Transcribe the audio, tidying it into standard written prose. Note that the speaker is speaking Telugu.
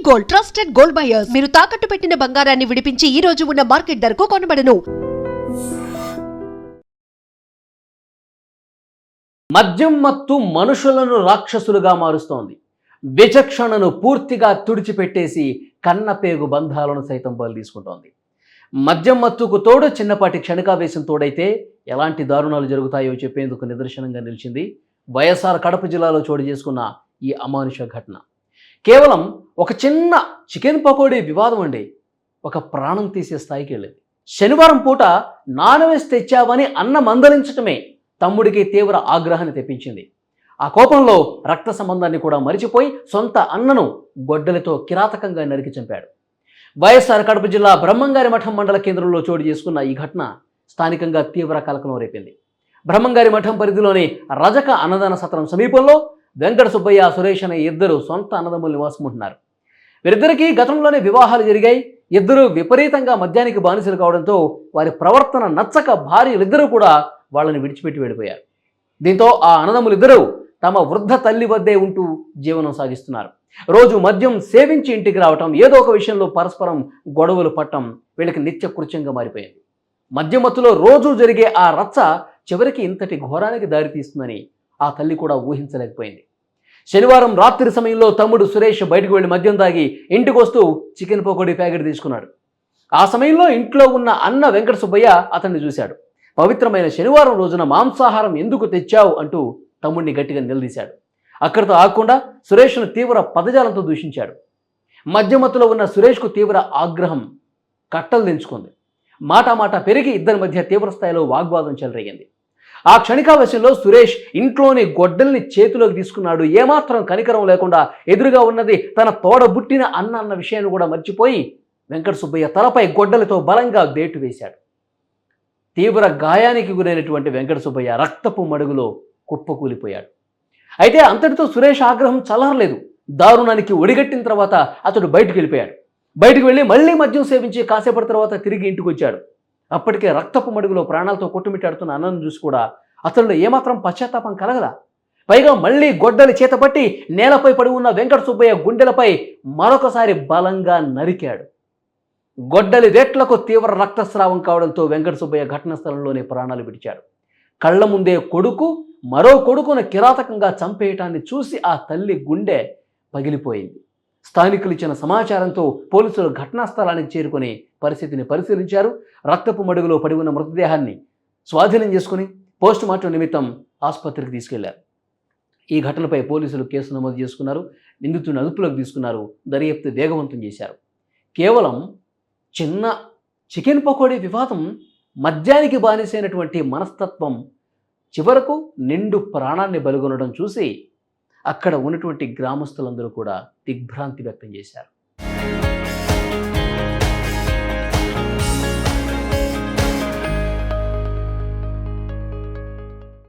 Gold, trusted gold buyers. మీరు తాకట్టు పెట్టిన బంగారాన్ని విడిపించి ఈ రోజు ఉన్న మార్కెట్ ధరకు కొనబడను. మద్యం మత్తు మనుషులను రాక్షసులుగా మారుస్తోంది. విచక్షణను పూర్తిగా తుడిచిపెట్టేసి కన్నపేగు బంధాలను సైతం బలి తీసుకుంటోంది. మద్యం మత్తుకు తోడు చిన్నపాటి క్షణికావేశం తోడైతే ఎలాంటి దారుణాలు జరుగుతాయో చెప్పేందుకు నిదర్శనంగా నిలిచింది వైఎస్ఆర్ కడప జిల్లాలో చోటు చేసుకున్న ఈ అమానుష ఘటన. కేవలం ఒక చిన్న చికెన్ పకోడీ వివాదం అండి ఒక ప్రాణం తీసే స్థాయికి వెళ్ళింది. శనివారం పూట నాన్ వెజ్ తెచ్చావని అన్న మందలించటమే తమ్ముడికి తీవ్ర ఆగ్రహాన్ని తెప్పించింది. ఆ కోపంలో రక్త సంబంధాన్ని కూడా మరిచిపోయి సొంత అన్నను గొడ్డలితో కిరాతకంగా నరికి చంపాడు. వైఎస్ఆర్ కడప జిల్లా బ్రహ్మంగారి మఠం మండల కేంద్రంలో చోటు చేసుకున్న ఈ ఘటన స్థానికంగా తీవ్ర కలకలం రేపింది. బ్రహ్మంగారి మఠం పరిధిలోని రజక అన్నదాన సత్రం సమీపంలో వెంకట సుబ్బయ్య, సురేష్ అనే ఇద్దరు సొంత అన్నదమ్ములు నివాసం ఉంటున్నారు. వీరిద్దరికీ గతంలోనే వివాహాలు జరిగాయి. ఇద్దరు విపరీతంగా మద్యానికి బానిసలు కావడంతో వారి ప్రవర్తన నచ్చక భార్యలిద్దరూ కూడా వాళ్ళని విడిచిపెట్టి వెళ్ళిపోయారు. దీంతో ఆ అన్నదమ్ములిద్దరూ తమ వృద్ధ తల్లి వద్దే ఉంటూ జీవనం సాగిస్తున్నారు. రోజు మద్యం సేవించి ఇంటికి రావటం, ఏదో ఒక విషయంలో పరస్పరం గొడవలు పట్టడం వీళ్ళకి నిత్య కృత్యంగా మారిపోయింది. మద్యమత్తులో రోజు జరిగే ఆ రచ్చ చివరికి ఇంతటి ఘోరానికి దారితీస్తుందని ఆ తల్లి కూడా ఊహించలేకపోయింది. శనివారం రాత్రి సమయంలో తమ్ముడు సురేష్ బయటకు వెళ్ళి మద్యం తాగి ఇంటికి వస్తూ చికెన్ పకోడీ ప్యాకెట్ తీసుకున్నాడు. ఆ సమయంలో ఇంట్లో ఉన్న అన్న వెంకట సుబ్బయ్య అతన్ని చూశాడు. పవిత్రమైన శనివారం రోజున మాంసాహారం ఎందుకు తెచ్చావు అంటూ తమ్ముడిని గట్టిగా నిలదీశాడు. అక్కడితో ఆగకుండా సురేష్ను తీవ్ర పదజాలంతో దూషించాడు. మద్యమత్తులో ఉన్న సురేష్కు తీవ్ర ఆగ్రహం కట్టలు దించుకుంది. మాట పెరిగి ఇద్దరి మధ్య తీవ్ర స్థాయిలో వాగ్వాదం చెలరేగింది. ఆ క్షణికావేశంలో సురేష్ ఇంట్లోని గొడ్డల్ని చేతిలోకి తీసుకున్నాడు. ఏమాత్రం కనికరం లేకుండా ఎదురుగా ఉన్నది తన తోడబుట్టిన అన్న విషయాన్ని కూడా మర్చిపోయి వెంకట సుబ్బయ్య తలపై గొడ్డలతో బలంగా వేటు వేశాడు. తీవ్ర గాయానికి గురైనటువంటి వెంకట సుబ్బయ్య రక్తపు మడుగులో కుప్పకూలిపోయాడు. అయితే అంతటితో సురేష్ ఆగ్రహం చల్లారలేదు. దారుణానికి ఒడిగట్టిన తర్వాత అతడు బయటికి వెళ్ళిపోయాడు. బయటికి వెళ్ళి మళ్ళీ మద్యం సేవించి కాసేపటి తర్వాత తిరిగి ఇంటికి వచ్చాడు. అప్పటికే రక్తపు మడుగులో ప్రాణాలతో కొట్టుమిట్టాడుతున్న అన్నను చూసి కూడా అతనిలో ఏమాత్రం పశ్చాత్తాపం కలగదా. పైగా మళ్ళీ గొడ్డలి చేతపట్టి నేలపై పడి ఉన్న వెంకట సుబ్బయ్య గుండెలపై మరొకసారి బలంగా నరికాడు. గొడ్డలి వేట్లకు తీవ్ర రక్తస్రావం కావడంతో వెంకట సుబ్బయ్య ఘటనా స్థలంలోనే ప్రాణాలు విడిచాడు. కళ్ల ముందే కొడుకు మరో కొడుకును కిరాతకంగా చంపేయటాన్ని చూసి ఆ తల్లి గుండె పగిలిపోయింది. స్థానికులు ఇచ్చిన సమాచారంతో పోలీసులు ఘటనా స్థలానికి చేరుకుని పరిస్థితిని పరిశీలించారు. రక్తపు మడుగులో పడి ఉన్న మృతదేహాన్ని స్వాధీనం చేసుకుని పోస్టుమార్టం నిమిత్తం ఆసుపత్రికి తీసుకెళ్లారు. ఈ ఘటనపై పోలీసులు కేసు నమోదు చేసుకున్నారు. నిందితుడిని అదుపులోకి తీసుకున్నారు. దర్యాప్తు వేగవంతం చేశారు. కేవలం చిన్న చికెన్ పకోడీ వివాదం మద్యానికి బానిసైనటువంటి మనస్తత్వం చివరకు నిండు ప్రాణాన్ని బలిగొనడం చూసి అక్కడ ఉన్నటువంటి గ్రామస్తులందరూ కూడా దిగ్భ్రాంతి వ్యక్తం చేశారు.